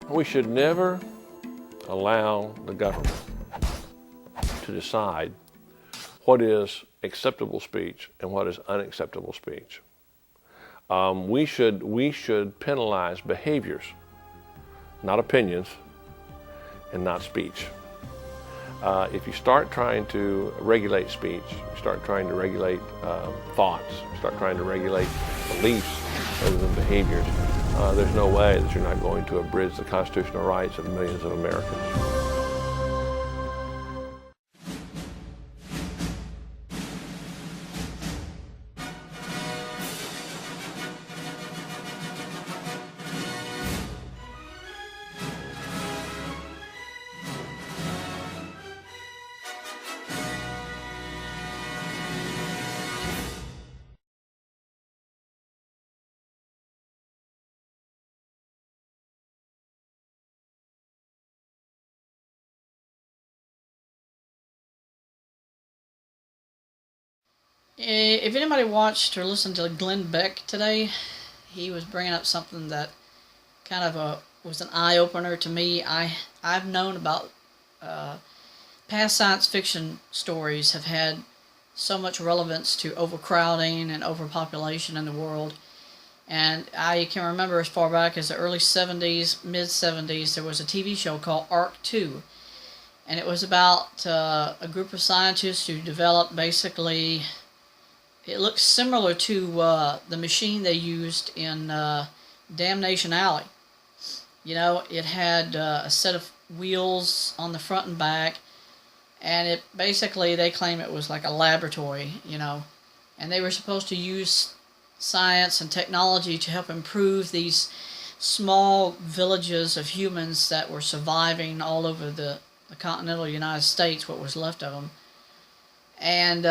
We should never allow the government to decide what is acceptable speech and what is unacceptable speech. We should penalize behaviors, not opinions, and not speech. If you start trying to regulate speech, you start trying to regulate thoughts, you start trying to regulate beliefs rather than behaviors, there's no way that you're not going to abridge the constitutional rights of millions of Americans. If anybody watched or listened to Glen Beck today, he was bringing up something that kind of was an eye-opener to me. I've known about past science fiction stories have had so much relevance to overcrowding and overpopulation in the world. And I can remember as far back as the early 70s, mid-70s, there was a TV show called Arc 2. And it was about a group of scientists who developed basically... It looks similar to the machine they used in Damnation Alley. You know, it had a set of wheels on the front and back, and it basically, they claim it was like a laboratory, you know, and they were supposed to use science and technology to help improve these small villages of humans that were surviving all over the continental United States, what was left of them. And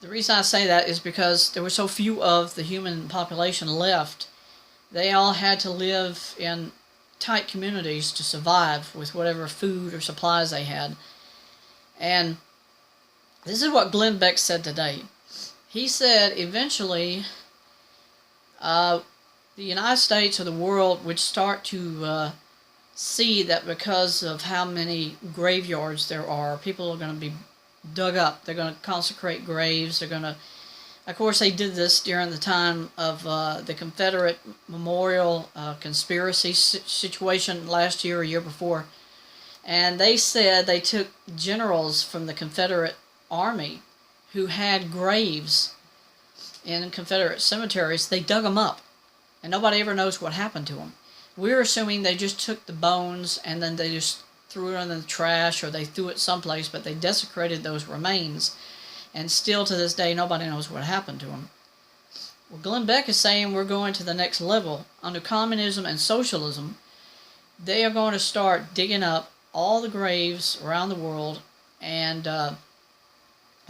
the reason I say that is because there were so few of the human population left. They all had to live in tight communities to survive with whatever food or supplies they had. And this is what Glen Beck said today. He said eventually the United States or the world would start to see that because of how many graveyards there are, people are going to be dug up. They're going to consecrate graves. They're going to, of course, they did this during the time of the Confederate Memorial conspiracy situation last year or year before. And they said they took generals from the Confederate Army who had graves in Confederate cemeteries. They dug them up, and nobody ever knows what happened to them. We're assuming they just took the bones and then they just threw it in the trash, or they threw it someplace, but they desecrated those remains, and still to this day nobody knows what happened to them. Well, Glen Beck is saying we're going to the next level. Under communism and socialism, they are going to start digging up all the graves around the world, and though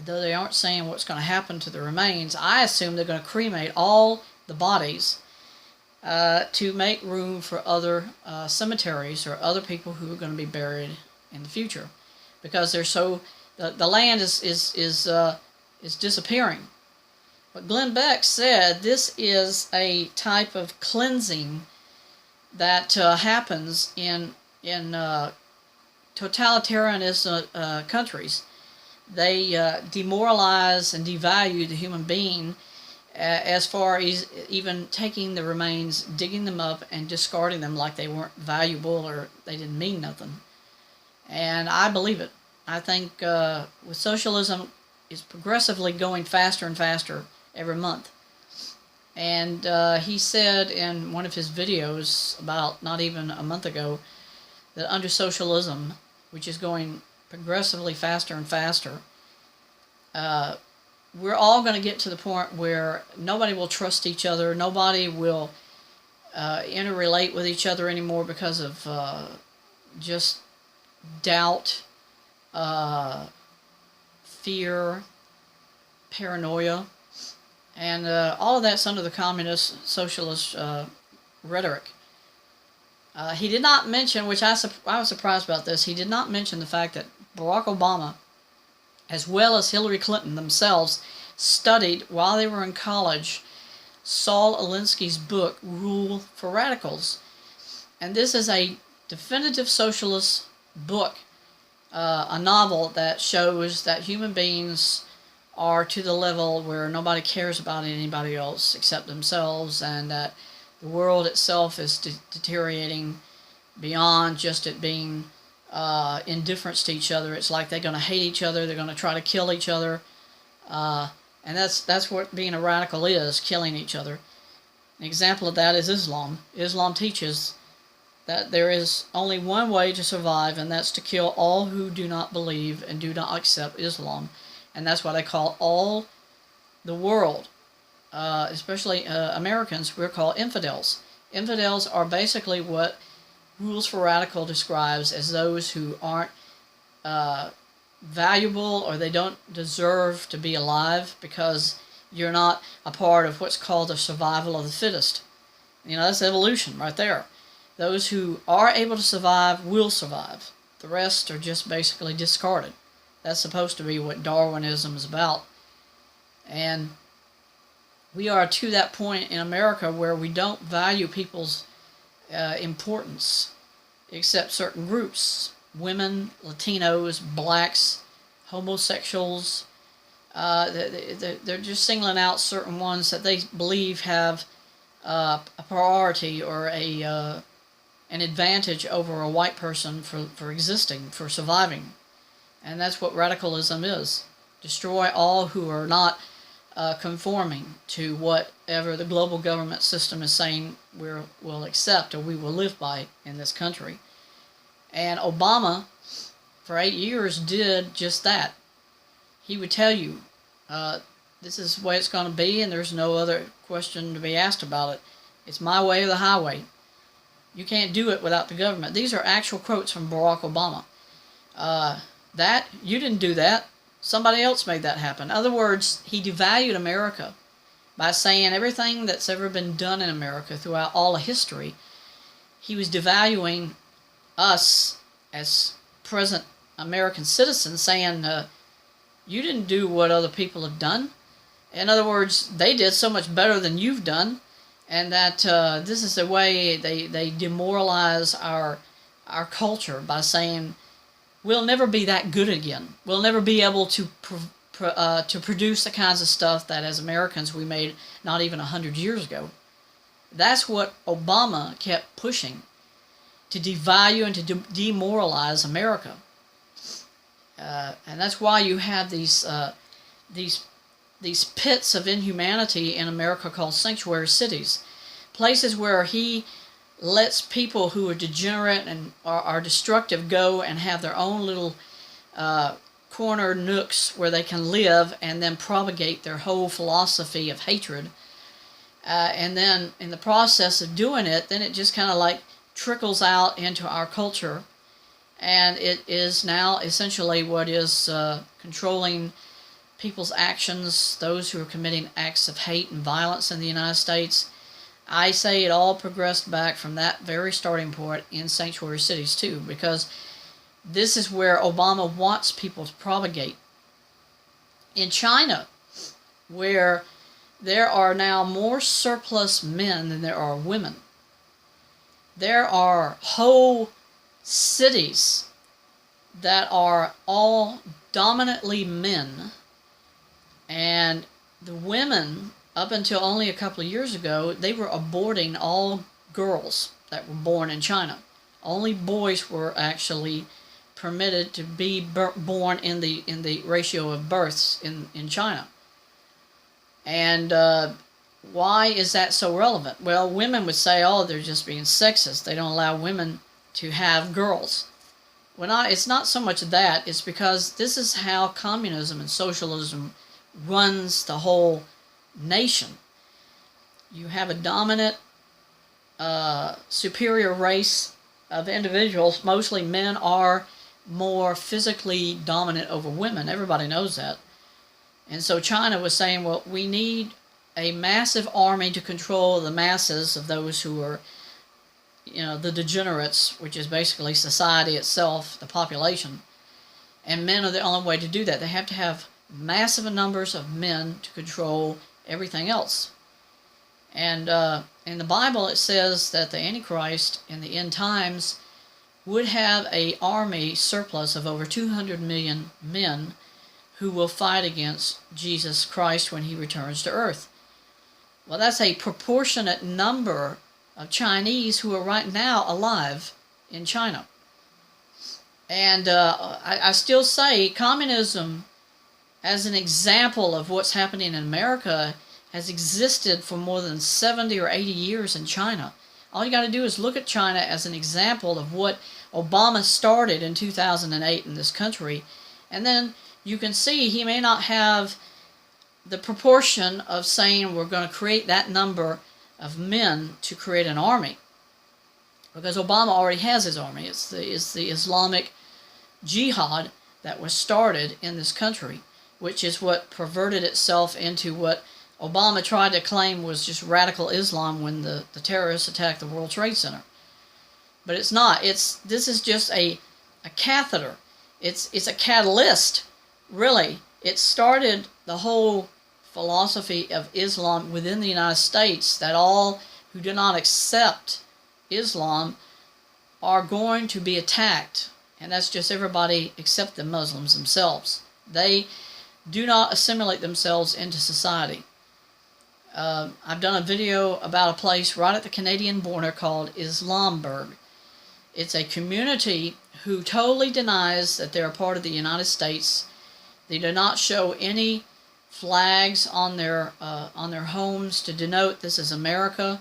they aren't saying what's going to happen to the remains, I assume they're going to cremate all the bodies to make room for other cemeteries or other people who are going to be buried in the future, because they're so the land is disappearing. But Glen Beck said this is a type of cleansing that happens in totalitarianism countries. They demoralize and devalue the human being, as far as even taking the remains, digging them up, and discarding them like they weren't valuable or they didn't mean nothing. And I believe it. I think with socialism, it's progressively going faster and faster every month. And he said in one of his videos about not even a month ago that under socialism, which is going progressively faster and faster, we're all going to get to the point where nobody will trust each other. Nobody will interrelate with each other anymore because of just doubt, fear, paranoia, and all of that's under the communist, socialist rhetoric. He did not mention, which I was surprised about this, he did not mention the fact that Barack Obama, as well as Hillary Clinton themselves, studied while they were in college Saul Alinsky's book, Rule for Radicals. And this is a definitive socialist book, a novel that shows that human beings are to the level where nobody cares about anybody else except themselves, and that the world itself is deteriorating beyond just it being indifference to each other. It's like they're going to hate each other, they're going to try to kill each other, and that's what being a radical is, killing each other. An example of that is Islam. Islam teaches that there is only one way to survive, and that's to kill all who do not believe and do not accept Islam. And that's why they call all the world, especially Americans, we're called infidels. Infidels are basically what Rules for Radical describes as those who aren't valuable, or they don't deserve to be alive because you're not a part of what's called the survival of the fittest. That's evolution right there. Those who are able to survive will survive. The rest are just basically discarded. That's supposed to be what Darwinism is about. And we are to that point in America where we don't value people's importance except certain groups. Women, Latinos, blacks, homosexuals. They're just singling out certain ones that they believe have a priority or an advantage over a white person for existing, for surviving. And that's what radicalism is. Destroy all who are not conforming to whatever the global government system is saying we'll accept or we will live by in this country. And Obama, for 8 years, did just that. He would tell you, this is the way it's going to be, and there's no other question to be asked about it. It's my way or the highway. You can't do it without the government. These are actual quotes from Barack Obama. That, you didn't do that. Somebody else made that happen. In other words, he devalued America by saying everything that's ever been done in America throughout all of history. He was devaluing us as present American citizens, saying, you didn't do what other people have done. In other words, they did so much better than you've done, and that this is the way they demoralize our culture by saying, we'll never be that good again. We'll never be able to produce the kinds of stuff that as Americans we made not even 100 years ago. That's what Obama kept pushing, to devalue and to demoralize America. And that's why you have these pits of inhumanity in America called sanctuary cities. Places where he lets people who are degenerate and are destructive go and have their own little corner nooks where they can live and then propagate their whole philosophy of hatred. And then in the process of doing it, then it just kind of like trickles out into our culture. And it is now essentially what is controlling people's actions, those who are committing acts of hate and violence in the United States. I say it all progressed back from that very starting point in sanctuary cities too, because this is where Obama wants people to propagate. In China, where there are now more surplus men than there are women, there are whole cities that are all dominantly men, and the women, up until only a couple of years ago, they were aborting all girls that were born in China. Only boys were actually permitted to be born in the ratio of births in China. And why is that so relevant? Well, women would say, oh, they're just being sexist. They don't allow women to have girls. Well, it's not so much that. It's because this is how communism and socialism runs the whole nation. You have a dominant, superior race of individuals. Mostly men are more physically dominant over women. Everybody knows that. And so China was saying, well, we need a massive army to control the masses of those who are, the degenerates, which is basically society itself, the population. And men are the only way to do that. They have to have massive numbers of men to control everything else. And in the Bible it says that the Antichrist in the end times would have a army surplus of over 200 million men who will fight against Jesus Christ when he returns to earth. Well, that's a proportionate number of Chinese who are right now alive in China. And I still say communism, as an example of what's happening in America, has existed for more than 70 or 80 years in China. All you got to do is look at China as an example of what Obama started in 2008 in this country, and then you can see he may not have the proportion of saying we're going to create that number of men to create an army, because Obama already has his army. It's the Islamic jihad that was started in this country, which is what perverted itself into what Obama tried to claim was just radical Islam when the terrorists attacked the World Trade Center. But it's not. This is just a catheter. It's a catalyst, really. It started the whole philosophy of Islam within the United States, that all who do not accept Islam are going to be attacked. And that's just everybody except the Muslims themselves. They do not assimilate themselves into society. I've done a video about a place right at the Canadian border called Islamburg. It's a community who totally denies that they're a part of the United States. They do not show any flags on their homes to denote this is America.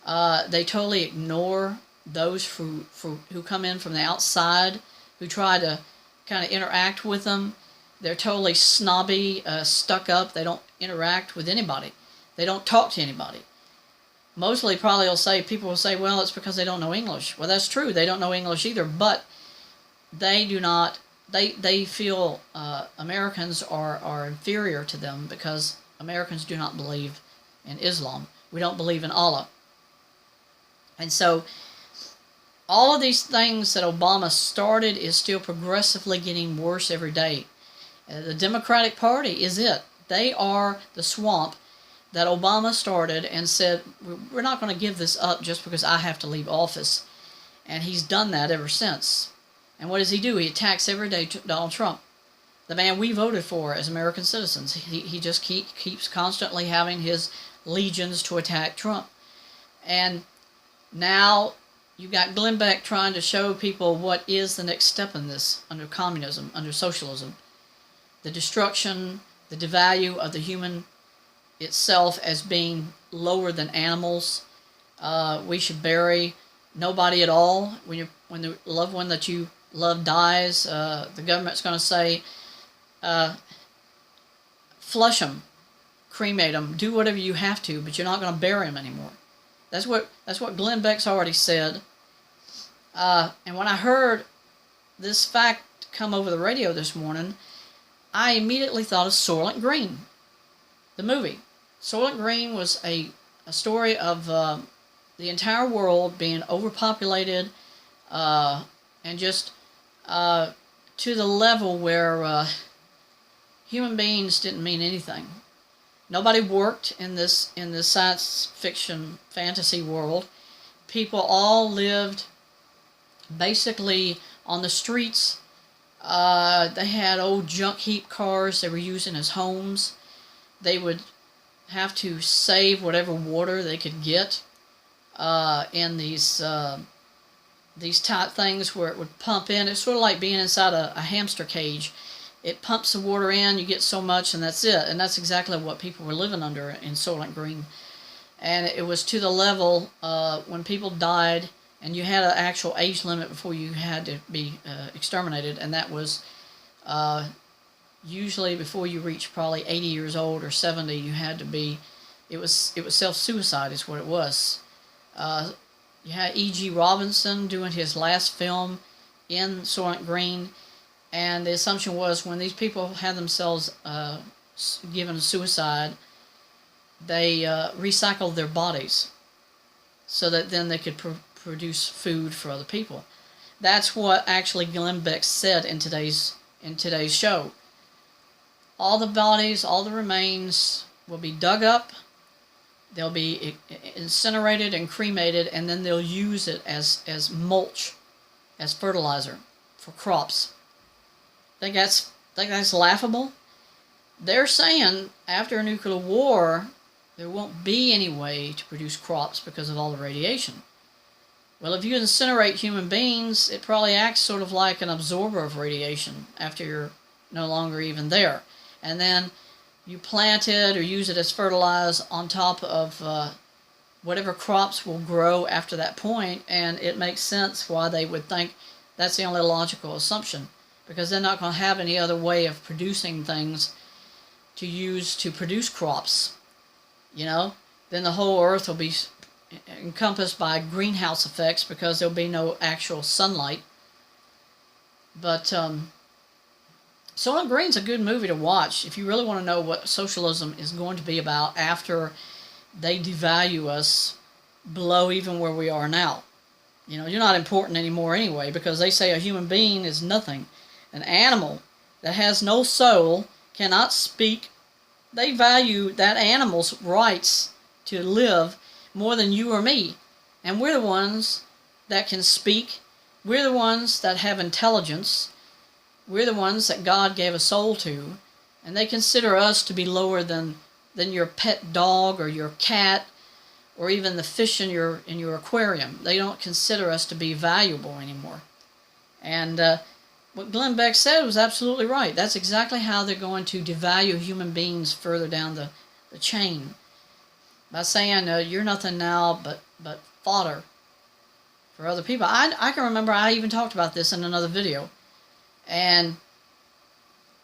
They totally ignore those who come in from the outside, who try to kind of interact with them. They're totally snobby, stuck up. They don't interact with anybody. They don't talk to anybody. Mostly probably people will say, well, it's because they don't know English. Well, that's true. They don't know English either, but they do not, they feel Americans are inferior to them because Americans do not believe in Islam. We don't believe in Allah. And so all of these things that Obama started is still progressively getting worse every day. The Democratic Party is it. They are the swamp that Obama started and said, we're not going to give this up just because I have to leave office. And he's done that ever since. And what does he do? He attacks every day Donald Trump, the man we voted for as American citizens. He just keeps constantly having his legions to attack Trump. And now you got Glen Beck trying to show people what is the next step in this under communism, under socialism. The destruction, the devalue of the human itself as being lower than animals. We should bury nobody at all. When the loved one that you love dies, the government's going to say, flush them, cremate them, do whatever you have to, but you're not going to bury them anymore. That's what Glen Beck's already said. And when I heard this fact come over the radio this morning, I immediately thought of Soylent Green, the movie. Soylent Green was a story of the entire world being overpopulated and just to the level where human beings didn't mean anything. Nobody worked in this science fiction fantasy world. People all lived basically on the streets. They had old junk heap cars they were using as homes. They would have to save whatever water they could get in these tight things where it would pump in. It's sort of like being inside a hamster cage. It pumps the water in, you get so much, and that's it. And that's exactly what people were living under in Soylent Green. And it was to the level when people died, and you had an actual age limit before you had to be exterminated, and that was usually before you reached probably 80 years old or 70, you had to be, it was self-suicide is what it was. You had E.G. Robinson doing his last film in Soylent Green, and the assumption was when these people had themselves given suicide, they recycled their bodies so that then they could produce food for other people. That's what actually Glen Beck said in today's show. All the bodies, all the remains will be dug up, they'll be incinerated and cremated, and then they'll use it as mulch as fertilizer for crops. Think that's laughable? They're saying after a nuclear war, there won't be any way to produce crops because of all the radiation. Well, if you incinerate human beings, it probably acts sort of like an absorber of radiation after you're no longer even there. And then you plant it or use it as fertilizer on top of whatever crops will grow after that point, and it makes sense why they would think that's the only logical assumption, because they're not going to have any other way of producing things to use to produce crops. Then the whole earth will be encompassed by greenhouse effects because there'll be no actual sunlight. But Soylent Green's a good movie to watch if you really want to know what socialism is going to be about after they devalue us below even where we are now. You're not important anymore anyway, because they say a human being is nothing. An animal that has no soul cannot speak. They value that animal's rights to live more than you or me. And we're the ones that can speak. We're the ones that have intelligence. We're the ones that God gave a soul to. And they consider us to be lower than your pet dog or your cat or even the fish in your aquarium. They don't consider us to be valuable anymore. And what Glen Beck said was absolutely right. That's exactly how they're going to devalue human beings further down the chain. By saying you're nothing now but fodder for other people. I can remember I even talked about this in another video. And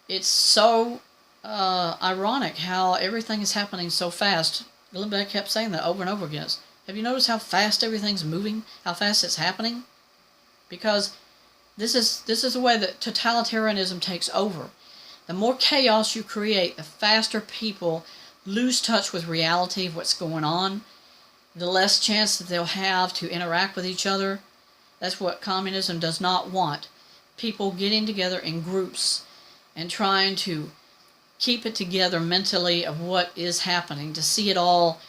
it's so ironic how everything is happening so fast. Glen Beck kept saying that over and over again. Have you noticed how fast everything's moving? How fast it's happening? Because this is the way that totalitarianism takes over. The more chaos you create, the faster people lose touch with reality of what's going on, the less chance that they'll have to interact with each other. That's what communism does not want. People getting together in groups and trying to keep it together mentally of what is happening, to see it all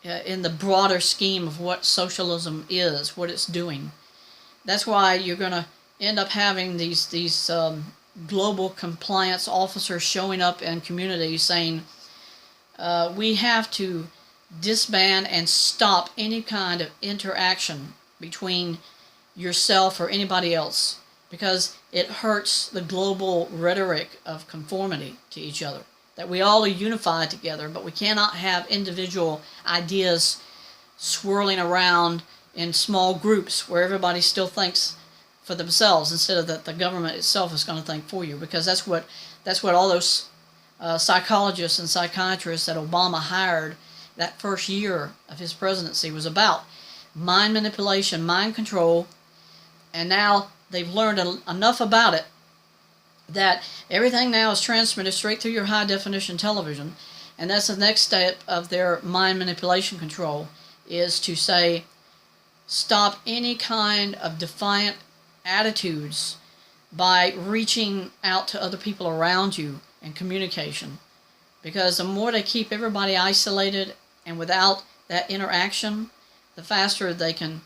in the broader scheme of what socialism is, what it's doing. That's why you're going to end up having these global compliance officers showing up in communities saying, we have to disband and stop any kind of interaction between yourself or anybody else, because it hurts the global rhetoric of conformity to each other. That we all are unified together, but we cannot have individual ideas swirling around in small groups where everybody still thinks for themselves instead of that the government itself is going to think for you, because that's what all those psychologists and psychiatrists that Obama hired that first year of his presidency was about. Mind manipulation, mind control, and now they've learned enough about it that everything now is transmitted straight through your high-definition television, and that's the next step of their mind manipulation control, is to say, stop any kind of defiant attitudes by reaching out to other people around you in communication. Because the more they keep everybody isolated and without that interaction, the faster they can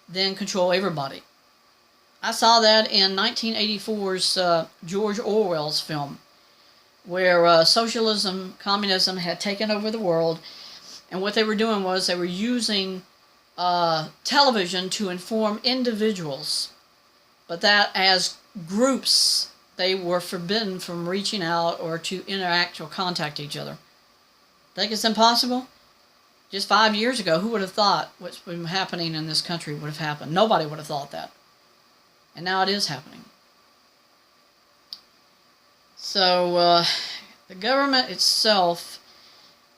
then control everybody. I saw that in 1984's George Orwell's film, where socialism, communism had taken over the world, and what they were doing was they were using television to inform individuals, but that as groups they were forbidden from reaching out or to interact or contact each other. Think it's impossible? Just 5 years ago, who would have thought what's been happening in this country would have happened? Nobody would have thought that. And now it is happening. So the government itself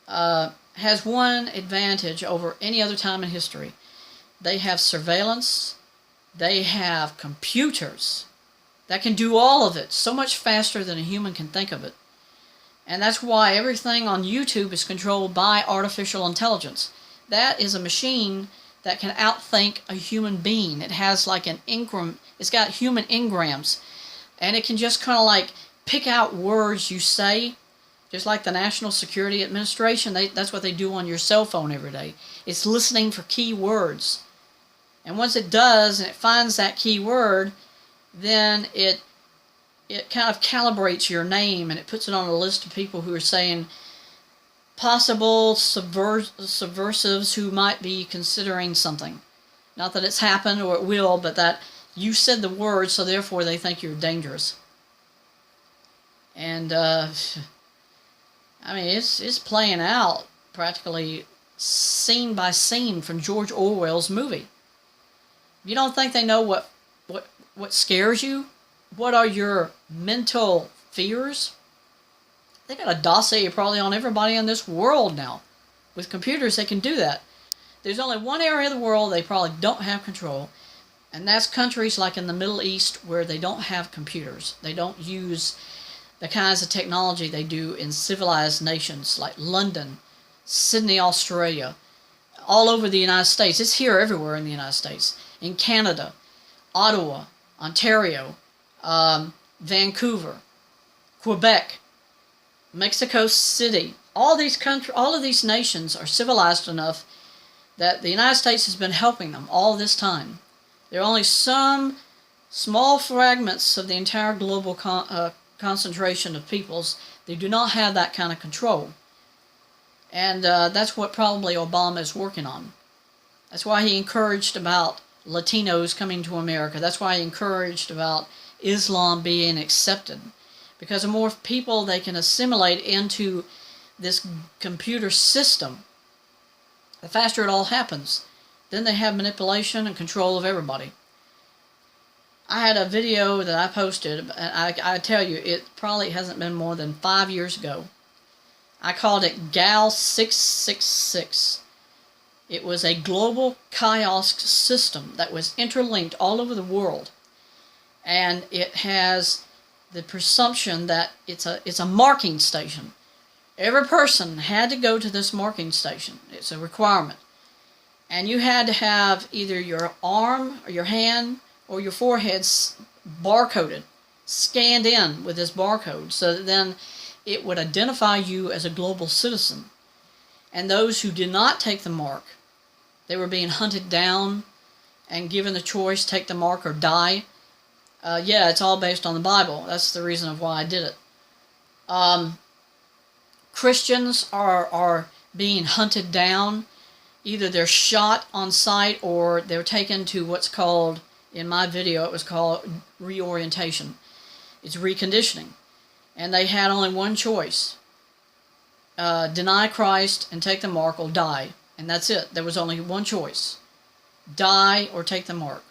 has one advantage over any other time in history. They have surveillance. They have computers that can do all of it so much faster than a human can think of it. And that's why everything on YouTube is controlled by artificial intelligence. That is a machine that can outthink a human being. It has like an engram. It's got human engrams, and it can just kind of like pick out words you say, just like the National Security Administration. That's what they do on your cell phone every day. It's listening for key words, And once it does, and it finds that key word, then it kind of calibrates your name, and it puts it on a list of people who are saying possible subversives who might be considering something. Not that it's happened or it will, but that you said the word, so therefore they think you're dangerous. And I mean, it's playing out practically scene by scene from George Orwell's movie. You don't think they know what scares you? What are your mental fears? They got a dossier probably on everybody in this world now. With computers, they can do that. There's only one area of the world they probably don't have control, and that's countries like in the Middle East where they don't have computers. They don't use the kinds of technology they do in civilized nations like London, Sydney, Australia, all over the United States. It's here everywhere in the United States. In Canada, Ottawa, Ontario, Vancouver, Quebec, Mexico City. All of these nations are civilized enough that the United States has been helping them all this time. There are only some small fragments of the entire global concentration of peoples. They do not have that kind of control. And that's what probably Obama is working on. That's why he encouraged about Latinos coming to America. That's why he encouraged about Islam being accepted. Because the more people they can assimilate into this computer system, the faster it all happens. Then they have manipulation and control of everybody. I had a video that I posted, and I tell you, it probably hasn't been more than 5 years ago. I called it Gal 666. It was a global kiosk system that was interlinked all over the world. And it has the presumption that it's a marking station. Every person had to go to this marking station. It's a requirement. And you had to have either your arm or your hand or your forehead barcoded, scanned in with this barcode, so that then it would identify you as a global citizen. And those who did not take the mark, they were being hunted down and given the choice, take the mark or die. Yeah, it's all based on the Bible. That's the reason of why I did it. Christians are being hunted down. Either they're shot on sight or they're taken to what's called, in my video, it was called reorientation. It's reconditioning. And they had only one choice. Deny Christ and take the mark or die. And that's it. There was only one choice. Die or take the mark.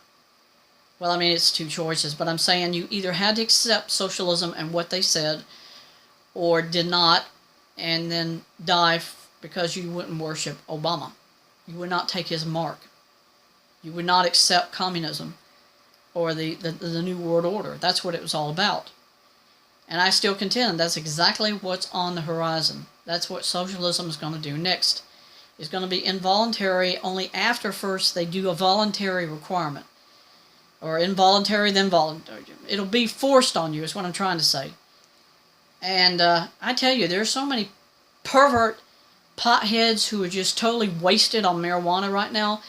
Well, I mean, it's two choices, but I'm saying you either had to accept socialism and what they said, or did not, and then die because you wouldn't worship Obama. You would not take his mark. You would not accept communism or the New World Order. That's what it was all about. And I still contend that's exactly what's on the horizon. That's what socialism is going to do next. It's going to be involuntary only after first they do a voluntary requirement. Or involuntary, then voluntary. It'll be forced on you, is what I'm trying to say. And I tell you, there's so many pervert potheads who are just totally wasted on marijuana right now.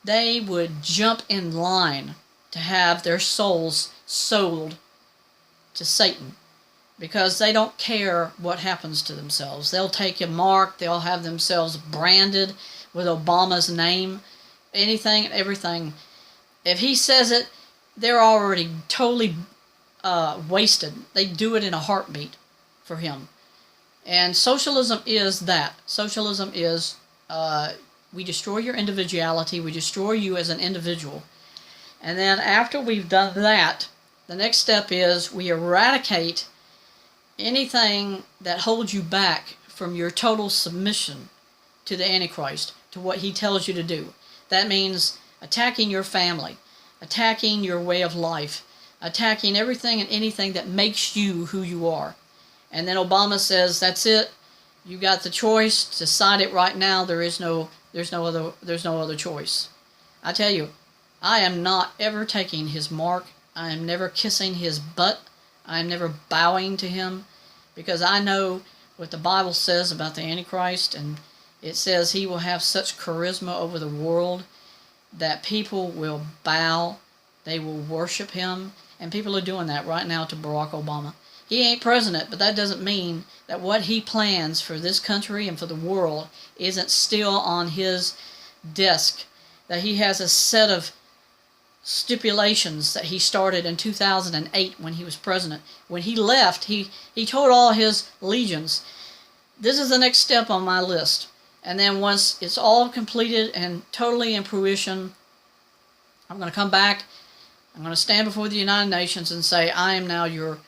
They would jump in line to have their souls sold to Satan, because they don't care what happens to themselves. They'll take a mark, they'll have themselves branded with Obama's name, anything and everything. If he says it, they're already totally wasted. They do it in a heartbeat for him. And socialism is that. Socialism is, we destroy your individuality, we destroy you as an individual. And then after we've done that, the next step is we eradicate anything that holds you back from your total submission to the Antichrist, to what he tells you to do. That means attacking your family, attacking your way of life, attacking everything and anything that makes you who you are. And then Obama says, that's it. You got the choice. Decide it right now. There's no other choice. I tell you, I am not ever taking his mark. I am never kissing his butt. I am never bowing to him, because I know what the Bible says about the Antichrist, and it says he will have such charisma over the world. that people will bow, they will worship him, and people are doing that right now to Barack Obama. He ain't president, but that doesn't mean that what he plans for this country and for the world isn't still on his desk, that he has a set of stipulations that he started in 2008 when he was president. When he left, he told all his legions, this is the next step on my list. And then once it's all completed and totally in fruition, I'm going to come back, I'm going to stand before the United Nations and say, I am now your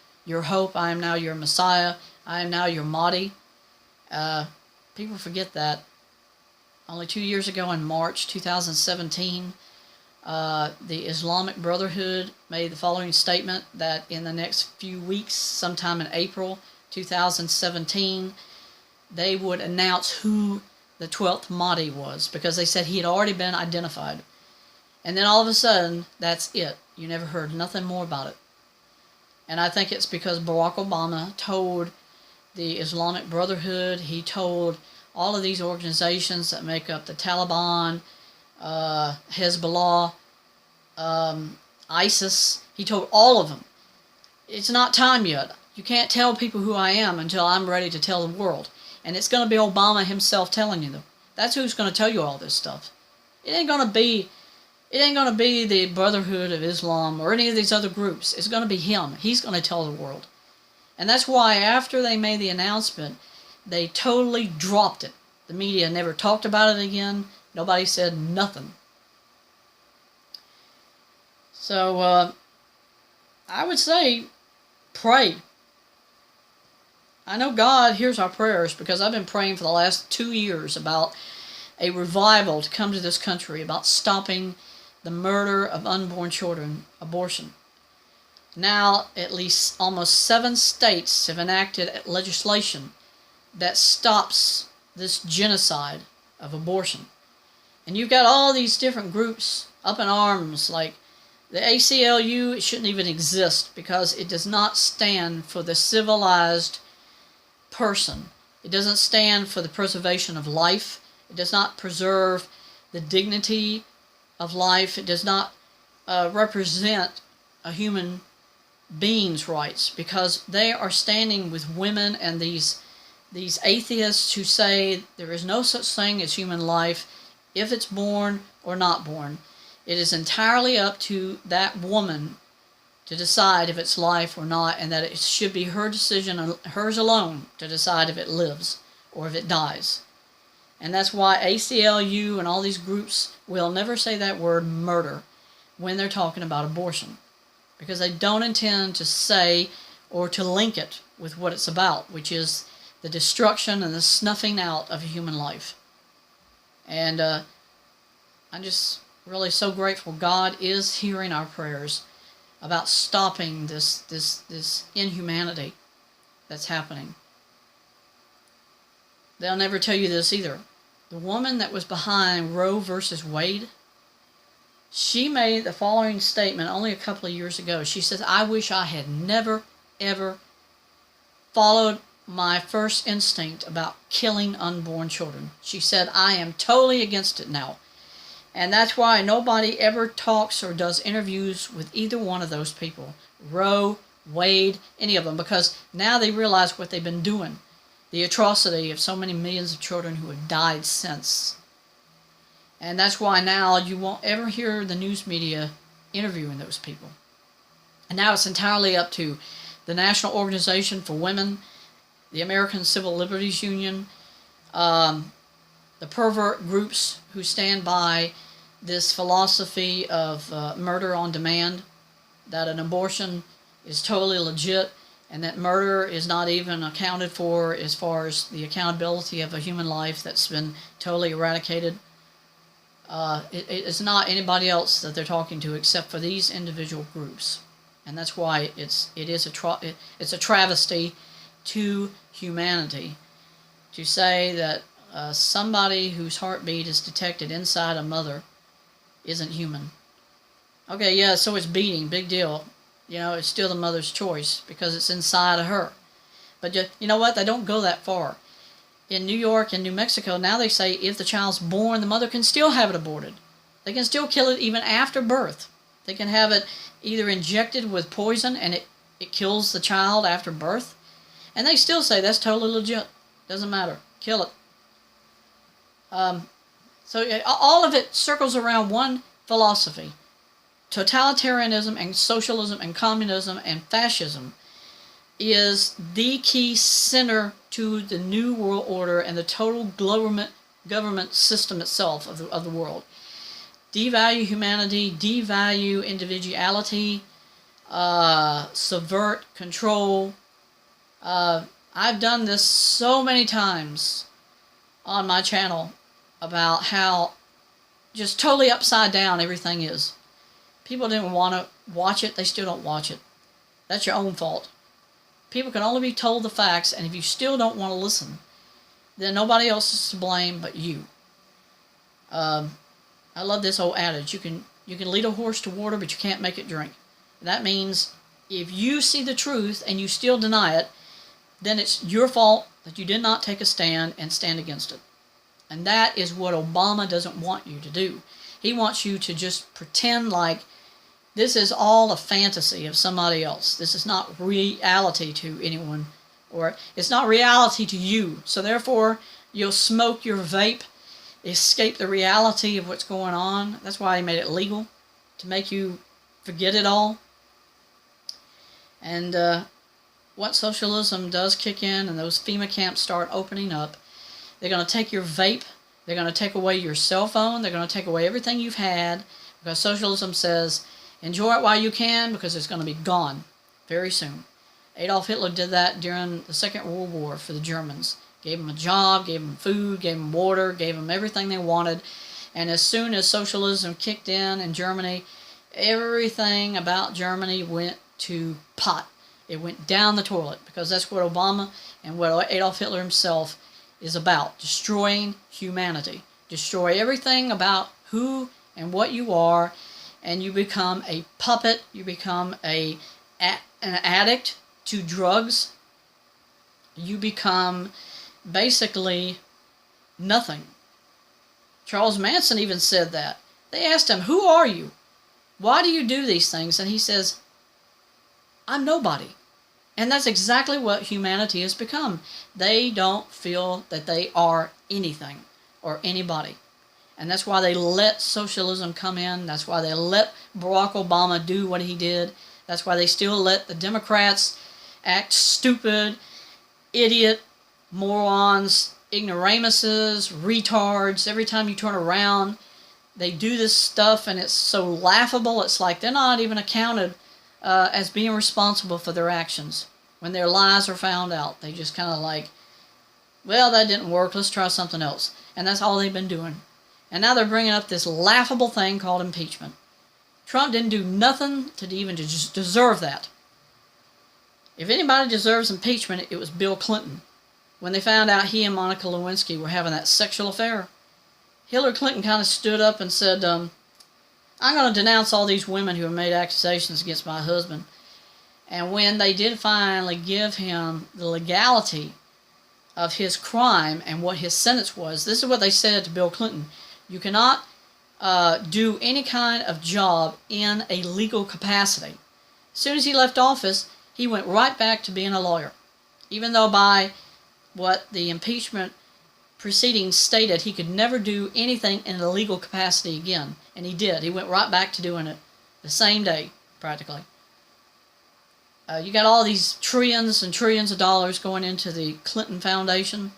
hope, I am now your Messiah, I am now your Mahdi. People forget that. Only 2 years ago in March 2017, the Islamic Brotherhood made the following statement that in the next few weeks, sometime in April 2017, they would announce who the 12th Mahdi was, because they said he had already been identified. And then all of a sudden, that's it. You never heard nothing more about it. And I think it's because Barack Obama told the Islamic Brotherhood, he told all of these organizations that make up the Taliban, Hezbollah, ISIS, he told all of them, it's not time yet. You can't tell people who I am until I'm ready to tell the world. And it's going to be Obama himself telling you them. That's who's going to tell you all this stuff. It ain't going to be the Brotherhood of Islam or any of these other groups. It's going to be him. He's going to tell the world. And that's why after they made the announcement, they totally dropped it. The media never talked about it again. Nobody said nothing. So, I would say, pray. I know God hears our prayers because I've been praying for the last 2 years about a revival to come to this country, about stopping the murder of unborn children, abortion. Now, at least almost 7 states have enacted legislation that stops this genocide of abortion. And you've got all these different groups up in arms, like the ACLU. It shouldn't even exist because it does not stand for the civilized person. It doesn't stand for the preservation of life. It does not preserve the dignity of life. It does not represent a human being's rights, because they are standing with women and these atheists who say there is no such thing as human life if it's born or not born. It is entirely up to that woman to decide if it's life or not, and that it should be her decision, hers alone, to decide if it lives or if it dies. And that's why ACLU and all these groups will never say that word murder when they're talking about abortion, because they don't intend to say or to link it with what it's about, which is the destruction and the snuffing out of a human life. And I'm just really so grateful God is hearing our prayers about stopping this inhumanity that's happening. They'll never tell you this either. The woman that was behind Roe versus Wade, she made the following statement only a couple of years ago. She says, I wish I had never, ever followed my first instinct about killing unborn children. She said, I am totally against it now. And that's why nobody ever talks or does interviews with either one of those people. Roe, Wade, any of them. Because now they realize what they've been doing. The atrocity of so many millions of children who have died since. And that's why now you won't ever hear the news media interviewing those people. And now it's entirely up to the National Organization for Women, the American Civil Liberties Union, the pervert groups who stand by this philosophy of murder on demand, that an abortion is totally legit, and that murder is not even accounted for as far as the accountability of a human life that's been totally eradicated. It's not anybody else that they're talking to except for these individual groups. And that's why it's a travesty to humanity to say that somebody whose heartbeat is detected inside a mother isn't human. Okay, yeah, so it's beating, big deal. You know, it's still the mother's choice because it's inside of her. But you know what? They don't go that far. In New York and New Mexico, now they say if the child's born, the mother can still have it aborted. They can still kill it even after birth. They can have it either injected with poison and it kills the child after birth. And they still say that's totally legit. Doesn't matter. Kill it. So all of it circles around one philosophy. Totalitarianism and socialism and communism and fascism is the key center to the New World Order and the total government system itself of the world. Devalue humanity, devalue individuality, subvert, control. I've done this so many times on my channel about how just totally upside down everything is. People didn't want to watch it, they still don't watch it. That's your own fault. People can only be told the facts, and if you still don't want to listen, then nobody else is to blame but you. I love this old adage, you can lead a horse to water, but you can't make it drink. That means if you see the truth and you still deny it, then it's your fault that you did not take a stand and stand against it. And that is what Obama doesn't want you to do. He wants you to just pretend like this is all a fantasy of somebody else. This is not reality to anyone, or it's not reality to you. So therefore, you'll smoke your vape, escape the reality of what's going on. That's why he made it legal, to make you forget it all. And once socialism does kick in and those FEMA camps start opening up, they're going to take your vape, they're going to take away your cell phone, they're going to take away everything you've had, because socialism says, enjoy it while you can, because it's going to be gone very soon. Adolf Hitler did that during the Second World War for the Germans. Gave them a job, gave them food, gave them water, gave them everything they wanted. And as soon as socialism kicked in Germany, everything about Germany went to pot. It went down the toilet, because that's what Obama and what Adolf Hitler himself is about. Destroying humanity. Destroy everything about who and what you are, and you become a puppet. You become an addict to drugs. You become basically nothing. Charles Manson even said that. They asked him, who are you? Why do you do these things? And he says, I'm nobody. And that's exactly what humanity has become. They don't feel that they are anything or anybody. And that's why they let socialism come in. That's why they let Barack Obama do what he did. That's why they still let the Democrats act stupid, idiot, morons, ignoramuses, retards. Every time you turn around, they do this stuff, and it's so laughable. It's like they're not even accounted as being responsible for their actions. When their lies are found out, they just kind of like, well, that didn't work, let's try something else. And that's all they've been doing. And now they're bringing up this laughable thing called impeachment. Trump didn't do nothing to even just deserve that. If anybody deserves impeachment, it was Bill Clinton. When they found out he and Monica Lewinsky were having that sexual affair, Hillary Clinton kind of stood up and said, I'm going to denounce all these women who have made accusations against my husband. And when they did finally give him the legality of his crime and what his sentence was, this is what they said to Bill Clinton. You cannot do any kind of job in a legal capacity. As soon as he left office, he went right back to being a lawyer. Even though by what the impeachment proceedings stated, he could never do anything in a legal capacity again. And he did. He went right back to doing it the same day, practically. You got all these trillions and trillions of dollars going into the Clinton Foundation.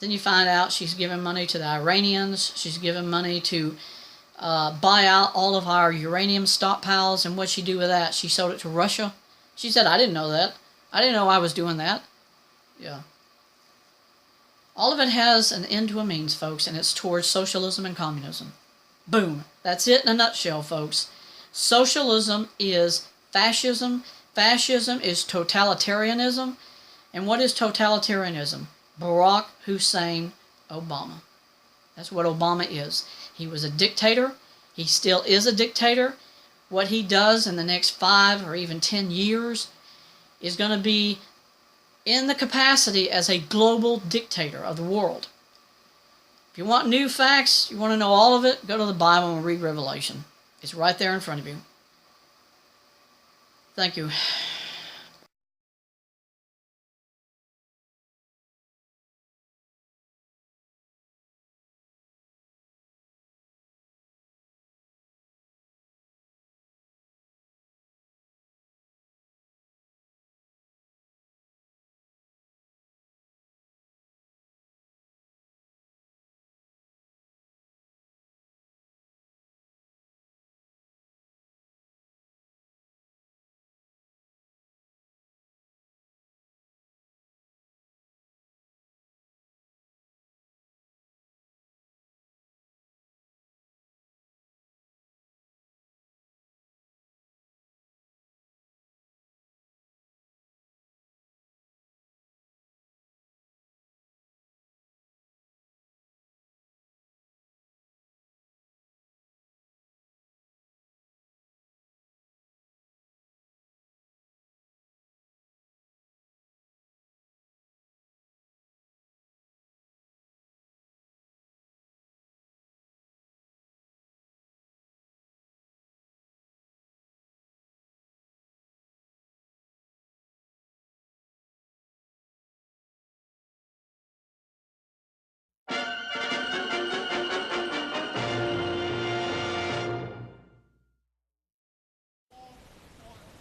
Then you find out she's giving money to the Iranians. She's giving money to buy out all of our uranium stockpiles. And what'd she do with that? She sold it to Russia. She said, I didn't know that. I didn't know I was doing that. Yeah. All of it has an end to a means, folks, and it's towards socialism and communism. Boom. That's it in a nutshell, folks. Socialism is fascism. Fascism is totalitarianism. And what is totalitarianism? Barack Hussein Obama. That's what Obama is. He was a dictator. He still is a dictator. What he does in the next 5 or even 10 years is going to be in the capacity as a global dictator of the world. If you want new facts, you want to know all of it, go to the Bible and read Revelation. It's right there in front of you. Thank you.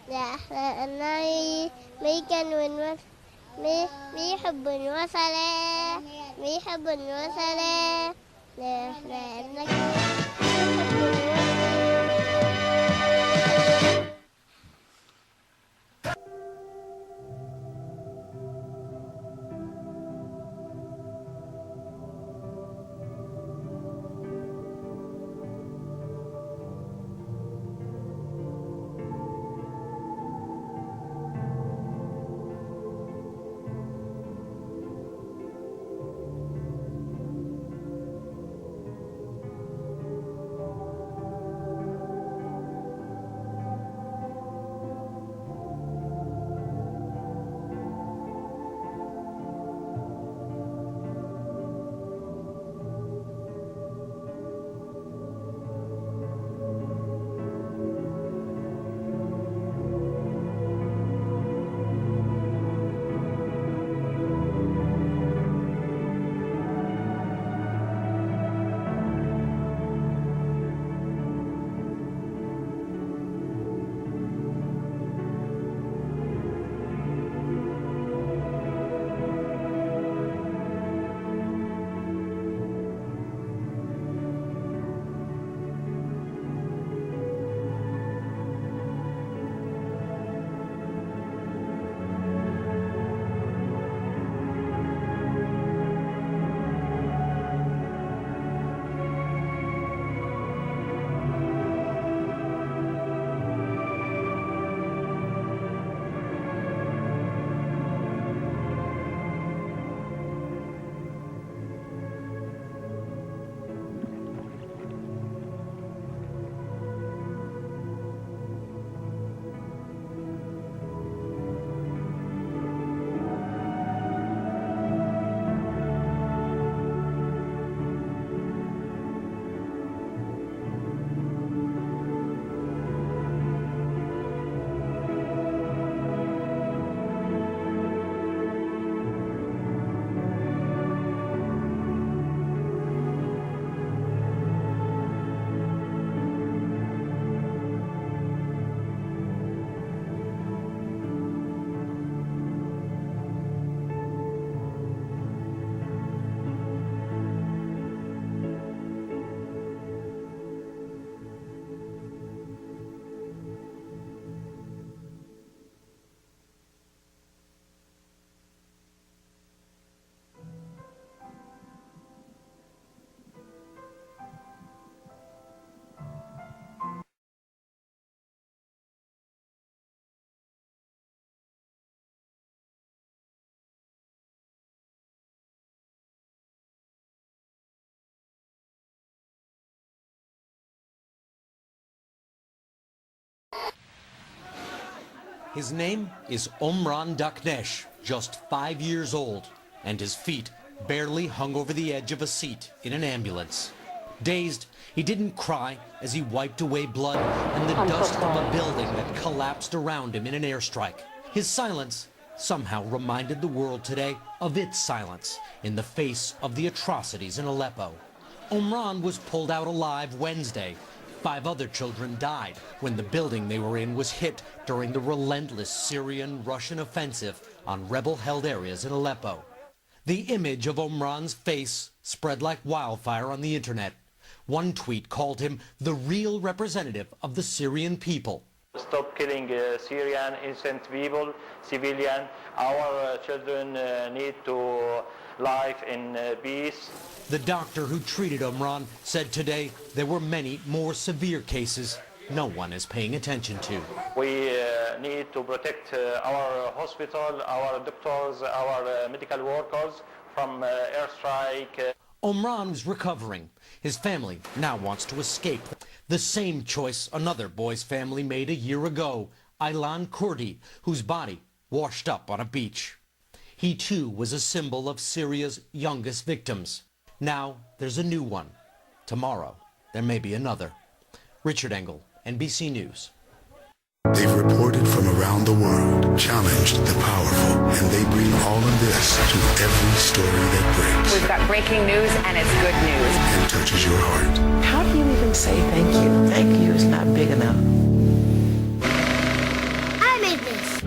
لا لأنني ميكن بيحب وصلاة بيحب وصلاة لأنك His name is Omran Daknesh, just 5 years old, and his feet barely hung over the edge of a seat in an ambulance. Dazed, he didn't cry as he wiped away blood and the dust of a building that collapsed around him in an airstrike. His silence somehow reminded the world today of its silence in the face of the atrocities in Aleppo. Omran was pulled out alive Wednesday. 5 other children died when the building they were in was hit during the relentless Syrian-Russian offensive on rebel-held areas in Aleppo. The image of Omran's face spread like wildfire on the internet. One tweet called him the real representative of the Syrian people. Stop killing Syrian innocent people, civilian. Our children need to live in peace. The doctor who treated Omran said today there were many more severe cases no one is paying attention to. We need to protect our hospital, our doctors, our medical workers from airstrike. Omran is recovering. His family now wants to escape. The same choice another boy's family made a year ago, Aylan Kurdi, whose body washed up on a beach. He too was a symbol of Syria's youngest victims. Now there's a new one. Tomorrow there may be another. Richard Engel, NBC News. They've reported from around the world, challenged the powerful, and they bring all of this to every story that breaks. We've got breaking news, and it's good news. And touches your heart. How do you even say thank you? Thank you is not big enough. I made this.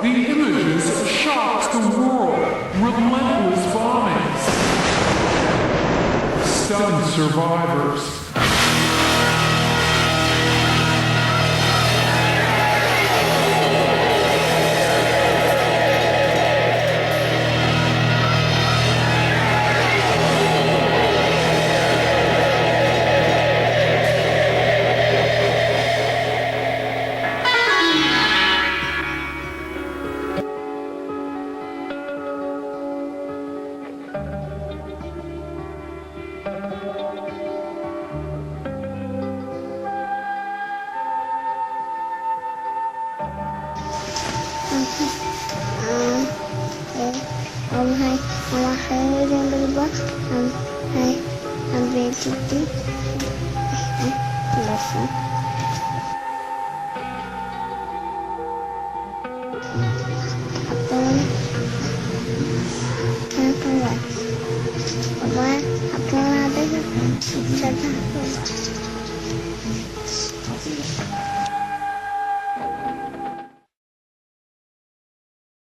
The images shocked the world. Relentless bombings. Stunned survivors. Hai malah saya yang berubah hai ambil cuti selesai. Apa ada